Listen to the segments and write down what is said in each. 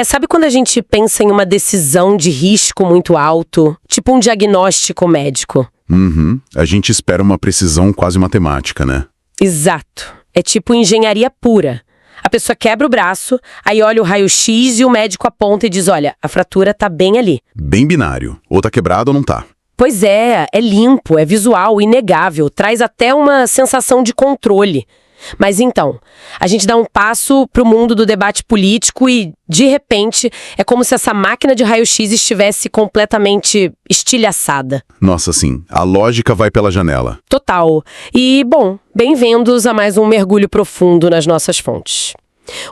Sabe quando a gente pensa em uma decisão de risco muito alto, tipo um diagnóstico médico? Uhum. A gente espera uma precisão quase matemática, né? Exato. É tipo engenharia pura. A pessoa quebra o braço, aí olha o raio-x e o médico aponta e diz, olha, a fratura tá bem ali. Bem binário. Ou tá quebrado ou não tá. Pois é limpo, é visual, inegável, traz até uma sensação de controle. Mas então, a gente dá um passo pro mundo do debate político e, de repente, é como se essa máquina de raio-x estivesse completamente estilhaçada. Nossa, sim. A lógica vai pela janela. Total. E, bom, bem-vindos a mais um mergulho profundo nas nossas fontes.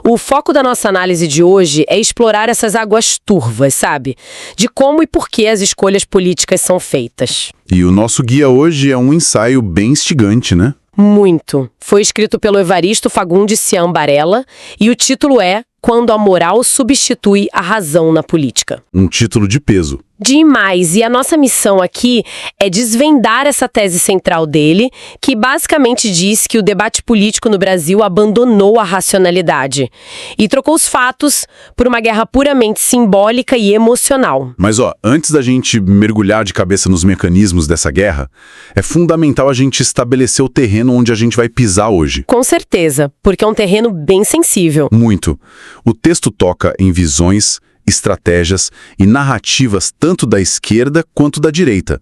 O foco da nossa análise de hoje é explorar essas águas turvas, sabe? De como e por que as escolhas políticas são feitas. E o nosso guia hoje é um ensaio bem instigante, né? Muito. Foi escrito pelo Evaristo Fagundes Cian Barella e o título é Quando a Moral Substitui a Razão na Política. Um título de peso. Demais. E a nossa missão aqui é desvendar essa tese central dele, que basicamente diz que o debate político no Brasil abandonou a racionalidade e trocou os fatos por uma guerra puramente simbólica e emocional. Mas antes da gente mergulhar de cabeça nos mecanismos dessa guerra, é fundamental a gente estabelecer o terreno onde a gente vai pisar hoje. Com certeza, porque é um terreno bem sensível. Muito. O texto toca em visões, estratégias e narrativas tanto da esquerda quanto da direita.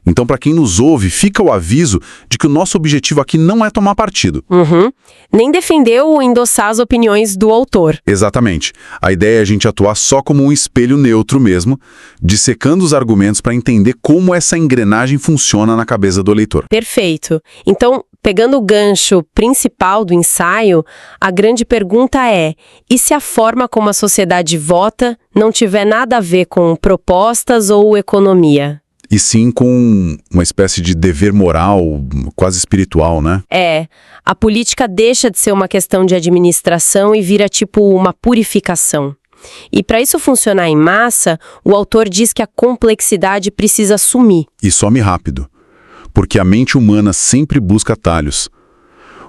Então, para quem nos ouve, fica o aviso de que o nosso objetivo aqui não é tomar partido. Nem defender ou endossar as opiniões do autor. Exatamente. A ideia é a gente atuar só como um espelho neutro mesmo, dissecando os argumentos para entender como essa engrenagem funciona na cabeça do leitor. Perfeito. Então, pegando o gancho principal do ensaio, a grande pergunta é: e se a forma como a sociedade vota não tiver nada a ver com propostas ou economia? E sim com uma espécie de dever moral, quase espiritual, né? A política deixa de ser uma questão de administração e vira tipo uma purificação. E para isso funcionar em massa, o autor diz que a complexidade precisa sumir. E some rápido, porque a mente humana sempre busca atalhos.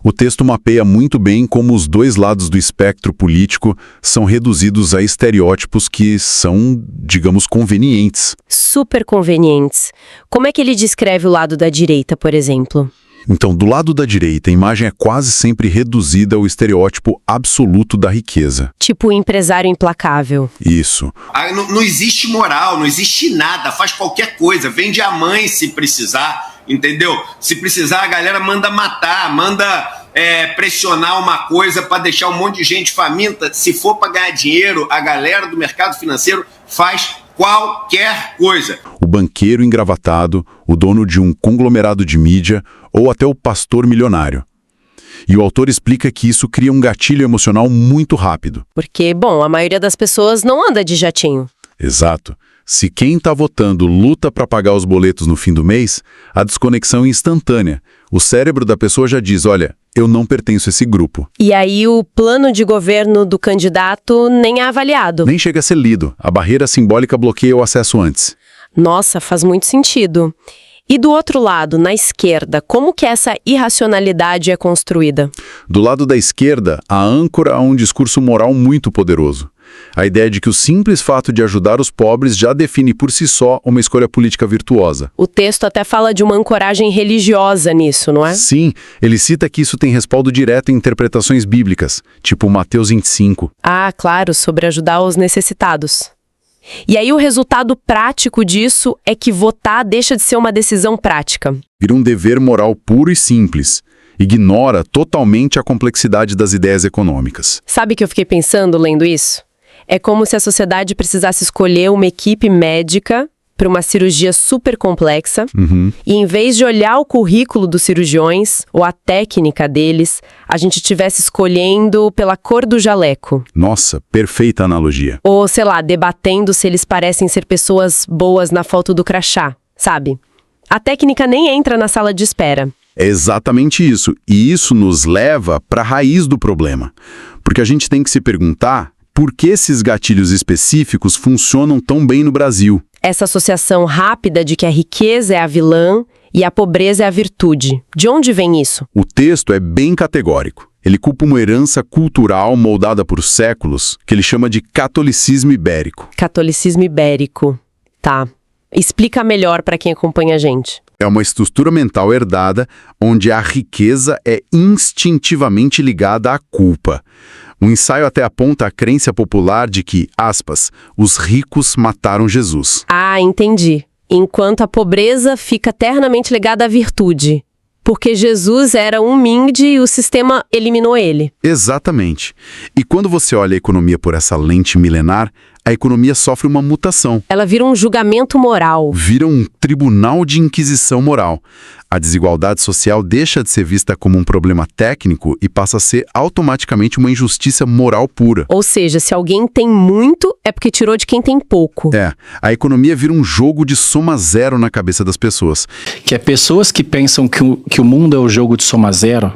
O texto mapeia muito bem como os dois lados do espectro político são reduzidos a estereótipos que são, digamos, convenientes. Super convenientes. Como é que ele descreve o lado da direita, por exemplo? Então, do lado da direita, a imagem é quase sempre reduzida ao estereótipo absoluto da riqueza. Tipo o empresário implacável. Isso. Não existe moral, não existe nada, faz qualquer coisa, vende a mãe se precisar. Entendeu? Se precisar, a galera manda matar, manda pressionar uma coisa para deixar um monte de gente faminta. Se for para ganhar dinheiro, a galera do mercado financeiro faz qualquer coisa. O banqueiro engravatado, o dono de um conglomerado de mídia ou até o pastor milionário. E o autor explica que isso cria um gatilho emocional muito rápido. Porque, bom, a maioria das pessoas não anda de jatinho. Exato. Se quem está votando luta para pagar os boletos no fim do mês, a desconexão é instantânea. O cérebro da pessoa já diz, olha, eu não pertenço a esse grupo. E aí o plano de governo do candidato nem é avaliado. Nem chega a ser lido. A barreira simbólica bloqueia o acesso antes. Nossa, faz muito sentido. E do outro lado, na esquerda, como que essa irracionalidade é construída? Do lado da esquerda, a âncora a um discurso moral muito poderoso. A ideia de que o simples fato de ajudar os pobres já define por si só uma escolha política virtuosa. O texto até fala de uma ancoragem religiosa nisso, não é? Sim, ele cita que isso tem respaldo direto em interpretações bíblicas, tipo Mateus 25. Ah, claro, sobre ajudar os necessitados. E aí o resultado prático disso é que votar deixa de ser uma decisão prática. Vira um dever moral puro e simples. Ignora totalmente a complexidade das ideias econômicas. Sabe o que eu fiquei pensando lendo isso? É como se a sociedade precisasse escolher uma equipe médica para uma cirurgia super complexa e em vez de olhar o currículo dos cirurgiões ou a técnica deles, a gente estivesse escolhendo pela cor do jaleco. Nossa, perfeita analogia. Ou, sei lá, debatendo se eles parecem ser pessoas boas na foto do crachá, sabe? A técnica nem entra na sala de espera. É exatamente isso. E isso nos leva para a raiz do problema. Porque a gente tem que se perguntar por que esses gatilhos específicos funcionam tão bem no Brasil. Essa associação rápida de que a riqueza é a vilã e a pobreza é a virtude. De onde vem isso? O texto é bem categórico. Ele culpa uma herança cultural moldada por séculos, que ele chama de catolicismo ibérico. Catolicismo ibérico. Tá. Explica melhor para quem acompanha a gente. É uma estrutura mental herdada onde a riqueza é instintivamente ligada à culpa. O ensaio até aponta a crença popular de que, aspas, os ricos mataram Jesus. Ah, entendi. Enquanto a pobreza fica eternamente ligada à virtude. Porque Jesus era um minde e o sistema eliminou ele. Exatamente. E quando você olha a economia por essa lente milenar, a economia sofre uma mutação. Ela vira um julgamento moral. Vira um tribunal de inquisição moral. A desigualdade social deixa de ser vista como um problema técnico e passa a ser automaticamente uma injustiça moral pura. Ou seja, se alguém tem muito, é porque tirou de quem tem pouco. A economia vira um jogo de soma zero na cabeça das pessoas. Que é pessoas que pensam que o mundo é o jogo de soma zero,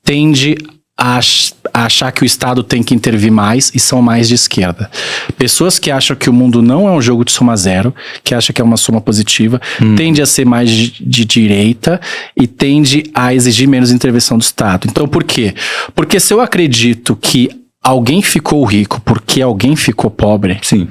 tende a achar que o Estado tem que intervir mais e são mais de esquerda. Pessoas que acham que o mundo não é um jogo de soma zero, que acham que é uma soma positiva, tende a ser mais de direita e tende a exigir menos intervenção do Estado. Então, por quê? Porque se eu acredito que alguém ficou rico porque alguém ficou pobre, Sim.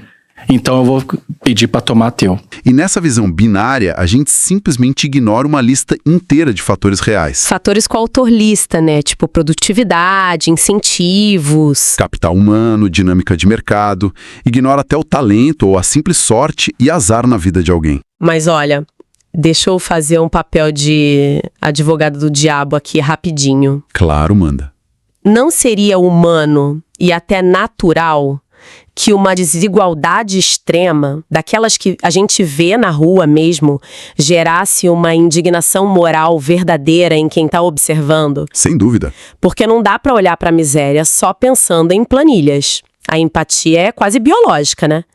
então eu vou pedir para tomar teu. E nessa visão binária, a gente simplesmente ignora uma lista inteira de fatores reais. Fatores que o autor lista, né? Tipo produtividade, incentivos. Capital humano, dinâmica de mercado, ignora até o talento ou a simples sorte e azar na vida de alguém. Mas olha, deixa eu fazer um papel de advogado do diabo aqui rapidinho. Claro, manda. Não seria humano e até natural que uma desigualdade extrema, daquelas que a gente vê na rua mesmo, gerasse uma indignação moral verdadeira em quem está observando? Sem dúvida. Porque não dá para olhar para a miséria só pensando em planilhas. A empatia é quase biológica, né?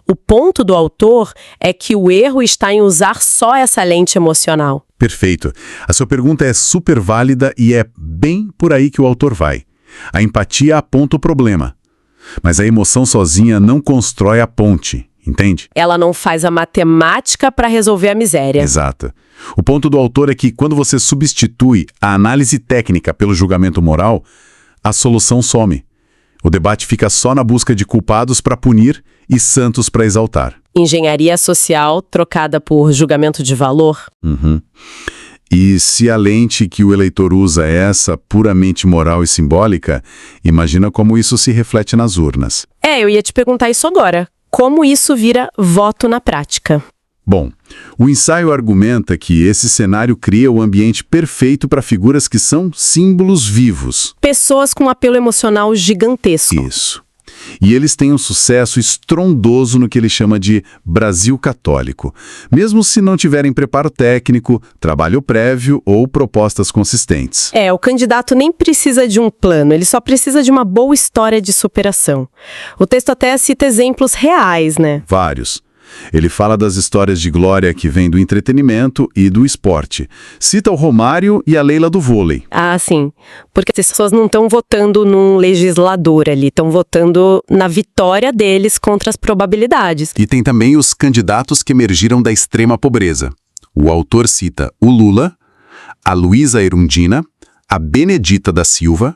O ponto do autor é que o erro está em usar só essa lente emocional. Perfeito. A sua pergunta é super válida e é bem por aí que o autor vai. A empatia aponta o problema. Mas a emoção sozinha não constrói a ponte, entende? Ela não faz a matemática para resolver a miséria. Exato. O ponto do autor é que quando você substitui a análise técnica pelo julgamento moral, a solução some. O debate fica só na busca de culpados para punir e santos para exaltar. Engenharia social trocada por julgamento de valor. E se a lente que o eleitor usa é essa puramente moral e simbólica, imagina como isso se reflete nas urnas. Eu ia te perguntar isso agora. Como isso vira voto na prática? Bom, o ensaio argumenta que esse cenário cria o ambiente perfeito para figuras que são símbolos vivos. Pessoas com apelo emocional gigantesco. Isso. E eles têm um sucesso estrondoso no que ele chama de Brasil católico, mesmo se não tiverem preparo técnico, trabalho prévio ou propostas consistentes. O candidato nem precisa de um plano, ele só precisa de uma boa história de superação. O texto até cita exemplos reais, né? Vários. Ele fala das histórias de glória que vêm do entretenimento e do esporte. Cita o Romário e a Leila do vôlei. Ah, sim. Porque as pessoas não estão votando num legislador ali, estão votando na vitória deles contra as probabilidades. E tem também os candidatos que emergiram da extrema pobreza. O autor cita o Lula, a Luísa Erundina, a Benedita da Silva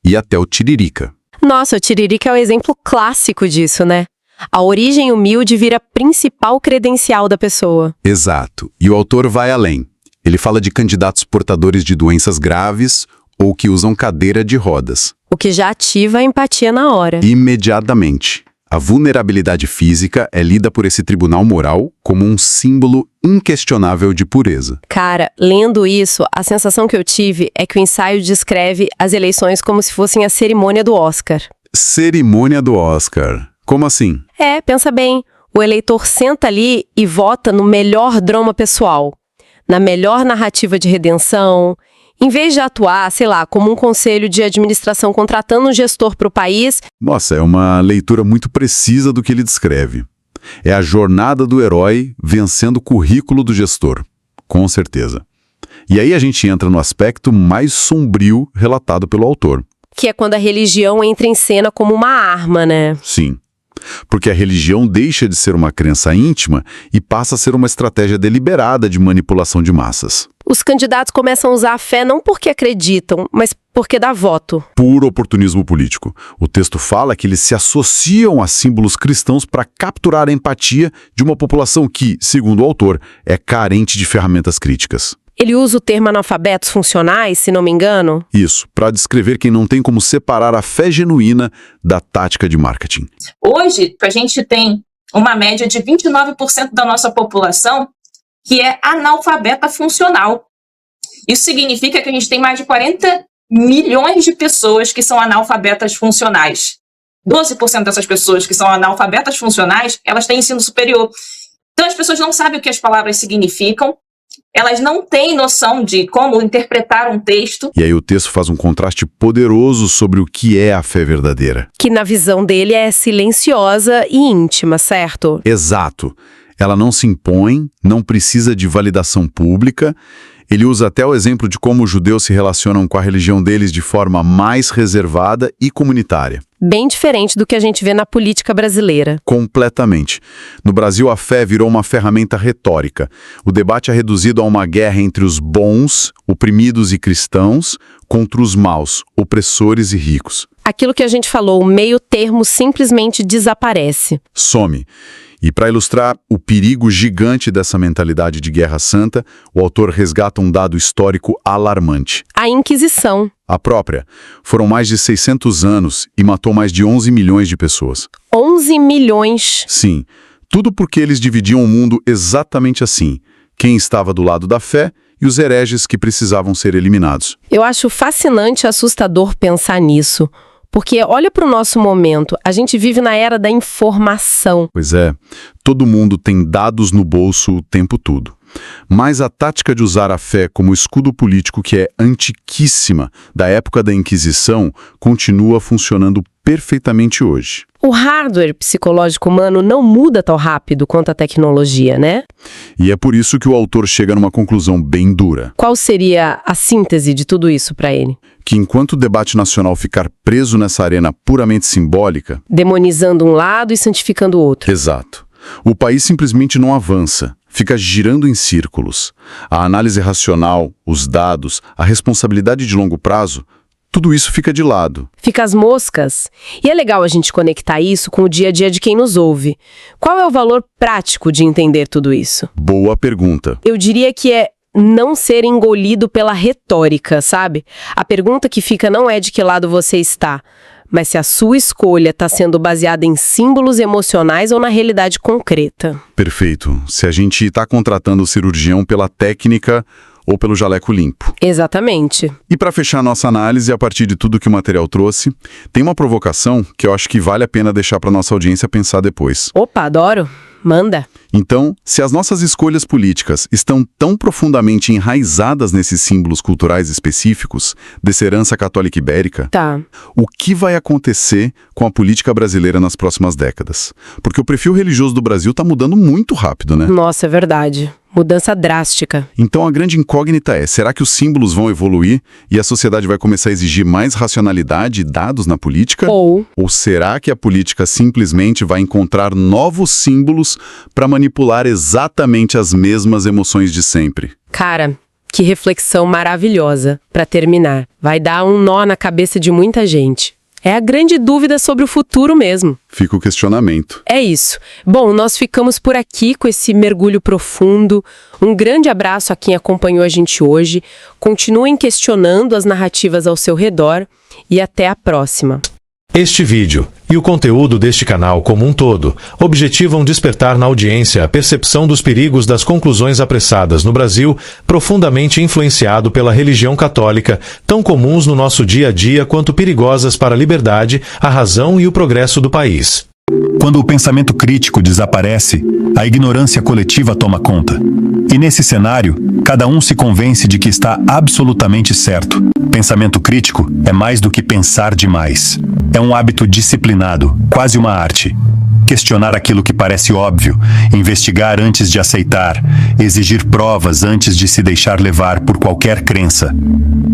e até o Tiririca. Nossa, o Tiririca é o exemplo clássico disso, né? A origem humilde vira principal credencial da pessoa. Exato. E o autor vai além. Ele fala de candidatos portadores de doenças graves ou que usam cadeira de rodas. O que já ativa a empatia na hora. Imediatamente. A vulnerabilidade física é lida por esse tribunal moral como um símbolo inquestionável de pureza. Cara, lendo isso, a sensação que eu tive é que o ensaio descreve as eleições como se fossem a cerimônia do Oscar. Cerimônia do Oscar. Como assim? Pensa bem, o eleitor senta ali e vota no melhor drama pessoal, na melhor narrativa de redenção, em vez de atuar, sei lá, como um conselho de administração contratando um gestor para o país. Nossa, é uma leitura muito precisa do que ele descreve. É a jornada do herói vencendo o currículo do gestor, com certeza. E aí a gente entra no aspecto mais sombrio relatado pelo autor. Que é quando a religião entra em cena como uma arma, né? Sim. Porque a religião deixa de ser uma crença íntima e passa a ser uma estratégia deliberada de manipulação de massas. Os candidatos começam a usar a fé não porque acreditam, mas porque dá voto. Puro oportunismo político. O texto fala que eles se associam a símbolos cristãos para capturar a empatia de uma população que, segundo o autor, é carente de ferramentas críticas. Ele usa o termo analfabetos funcionais, se não me engano? Isso, para descrever quem não tem como separar a fé genuína da tática de marketing. Hoje, a gente tem uma média de 29% da nossa população que é analfabeta funcional. Isso significa que a gente tem mais de 40 milhões de pessoas que são analfabetas funcionais. 12% dessas pessoas que são analfabetas funcionais, elas têm ensino superior. Então, as pessoas não sabem o que as palavras significam, elas não têm noção de como interpretar um texto. E aí o texto faz um contraste poderoso sobre o que é a fé verdadeira. Que na visão dele é silenciosa e íntima, certo? Exato. Ela não se impõe, não precisa de validação pública. Ele usa até o exemplo de como os judeus se relacionam com a religião deles de forma mais reservada e comunitária. Bem diferente do que a gente vê na política brasileira. Completamente. No Brasil, a fé virou uma ferramenta retórica. O debate é reduzido a uma guerra entre os bons, oprimidos e cristãos, contra os maus, opressores e ricos. Aquilo que a gente falou, o meio termo simplesmente desaparece. Some. E para ilustrar o perigo gigante dessa mentalidade de guerra santa, o autor resgata um dado histórico alarmante. A Inquisição. A própria. Foram mais de 600 anos e matou mais de 11 milhões de pessoas. 11 milhões? Sim. Tudo porque eles dividiam o mundo exatamente assim. Quem estava do lado da fé e os hereges que precisavam ser eliminados. Eu acho fascinante e assustador pensar nisso. Porque olha para o nosso momento, a gente vive na era da informação. Pois é, todo mundo tem dados no bolso o tempo todo. Mas a tática de usar a fé como escudo político, que é antiquíssima, da época da Inquisição, continua funcionando perfeitamente hoje. O hardware psicológico humano não muda tão rápido quanto a tecnologia, né? E é por isso que o autor chega numa conclusão bem dura. Qual seria a síntese de tudo isso para ele? Que enquanto o debate nacional ficar preso nessa arena puramente simbólica... Demonizando um lado e santificando o outro. Exato. O país simplesmente não avança, fica girando em círculos. A análise racional, os dados, a responsabilidade de longo prazo, tudo isso fica de lado. Fica as moscas. E é legal a gente conectar isso com o dia a dia de quem nos ouve. Qual é o valor prático de entender tudo isso? Boa pergunta. Eu diria que é não ser engolido pela retórica, sabe? A pergunta que fica não é de que lado você está, mas se a sua escolha está sendo baseada em símbolos emocionais ou na realidade concreta. Perfeito. Se a gente está contratando o cirurgião pela técnica ou pelo jaleco limpo. Exatamente. E para fechar a nossa análise, a partir de tudo que o material trouxe, tem uma provocação que eu acho que vale a pena deixar para nossa audiência pensar depois. Opa, adoro. Manda. Então, se as nossas escolhas políticas estão tão profundamente enraizadas nesses símbolos culturais específicos, dessa herança católica ibérica, Tá. O que vai acontecer com a política brasileira nas próximas décadas? Porque o perfil religioso do Brasil está mudando muito rápido, né? Nossa, é verdade. Mudança drástica. Então a grande incógnita é, será que os símbolos vão evoluir e a sociedade vai começar a exigir mais racionalidade e dados na política? Ou será que a política simplesmente vai encontrar novos símbolos para manipular exatamente as mesmas emoções de sempre? cara, que reflexão maravilhosa para terminar. Vai dar um nó na cabeça de muita gente. É a grande dúvida sobre o futuro mesmo. Fica o questionamento. É isso. Bom, nós ficamos por aqui com esse mergulho profundo. Um grande abraço a quem acompanhou a gente hoje. Continuem questionando as narrativas ao seu redor e até a próxima. Este vídeo e o conteúdo deste canal como um todo objetivam despertar na audiência a percepção dos perigos das conclusões apressadas no Brasil, profundamente influenciado pela religião católica, tão comuns no nosso dia a dia quanto perigosas para a liberdade, a razão e o progresso do país. Quando o pensamento crítico desaparece, a ignorância coletiva toma conta. E nesse cenário, cada um se convence de que está absolutamente certo. Pensamento crítico é mais do que pensar demais. É um hábito disciplinado, quase uma arte. Questionar aquilo que parece óbvio, investigar antes de aceitar, exigir provas antes de se deixar levar por qualquer crença.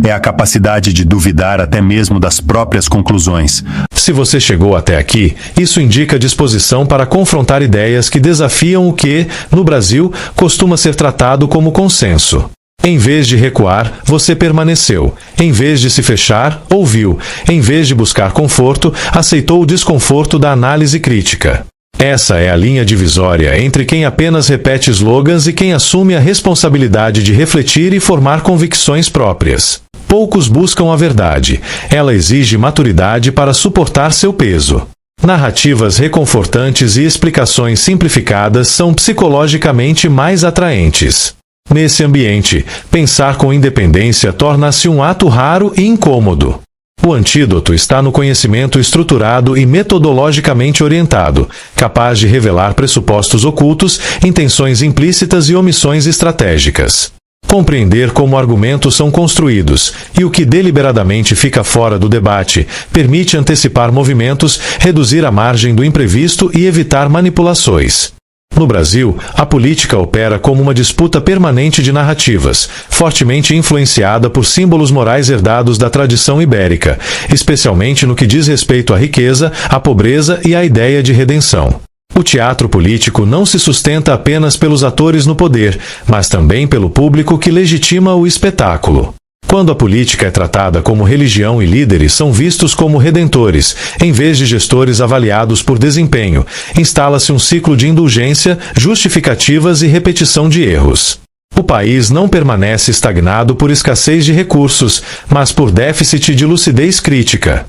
É a capacidade de duvidar até mesmo das próprias conclusões. Se você chegou até aqui, isso indica disposição para confrontar ideias que desafiam o que, no Brasil, costuma ser tratado como consenso. Em vez de recuar, você permaneceu. Em vez de se fechar, ouviu. Em vez de buscar conforto, aceitou o desconforto da análise crítica. Essa é a linha divisória entre quem apenas repete slogans e quem assume a responsabilidade de refletir e formar convicções próprias. Poucos buscam a verdade. Ela exige maturidade para suportar seu peso. Narrativas reconfortantes e explicações simplificadas são psicologicamente mais atraentes. Nesse ambiente, pensar com independência torna-se um ato raro e incômodo. O antídoto está no conhecimento estruturado e metodologicamente orientado, capaz de revelar pressupostos ocultos, intenções implícitas e omissões estratégicas. Compreender como argumentos são construídos e o que deliberadamente fica fora do debate permite antecipar movimentos, reduzir a margem do imprevisto e evitar manipulações. No Brasil, a política opera como uma disputa permanente de narrativas, fortemente influenciada por símbolos morais herdados da tradição ibérica, especialmente no que diz respeito à riqueza, à pobreza e à ideia de redenção. O teatro político não se sustenta apenas pelos atores no poder, mas também pelo público que legitima o espetáculo. Quando a política é tratada como religião e líderes são vistos como redentores, em vez de gestores avaliados por desempenho, instala-se um ciclo de indulgência, justificativas e repetição de erros. O país não permanece estagnado por escassez de recursos, mas por déficit de lucidez crítica.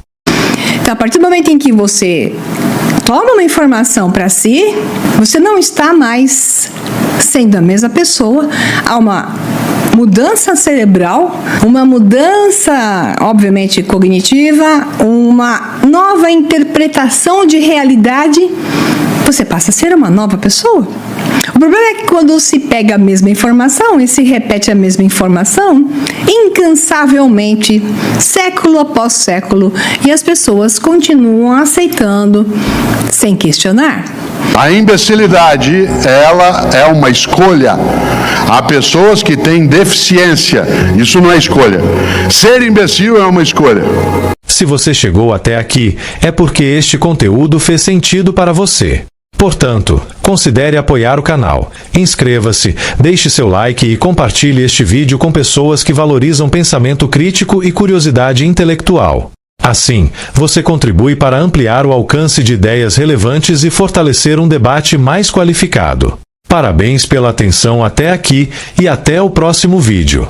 Então, a partir do momento em que você toma uma informação para si, você não está mais sendo a mesma pessoa, há uma mudança cerebral, uma mudança, obviamente, cognitiva, uma nova interpretação de realidade, você passa a ser uma nova pessoa. O problema é que quando se pega a mesma informação e se repete a mesma informação, incansavelmente, século após século, e as pessoas continuam aceitando sem questionar. A imbecilidade, ela é uma escolha. Há pessoas que têm deficiência. Isso não é escolha. Ser imbecil é uma escolha. Se você chegou até aqui, é porque este conteúdo fez sentido para você. Portanto, considere apoiar o canal. Inscreva-se, deixe seu like e compartilhe este vídeo com pessoas que valorizam pensamento crítico e curiosidade intelectual. Assim, você contribui para ampliar o alcance de ideias relevantes e fortalecer um debate mais qualificado. Parabéns pela atenção até aqui e até o próximo vídeo.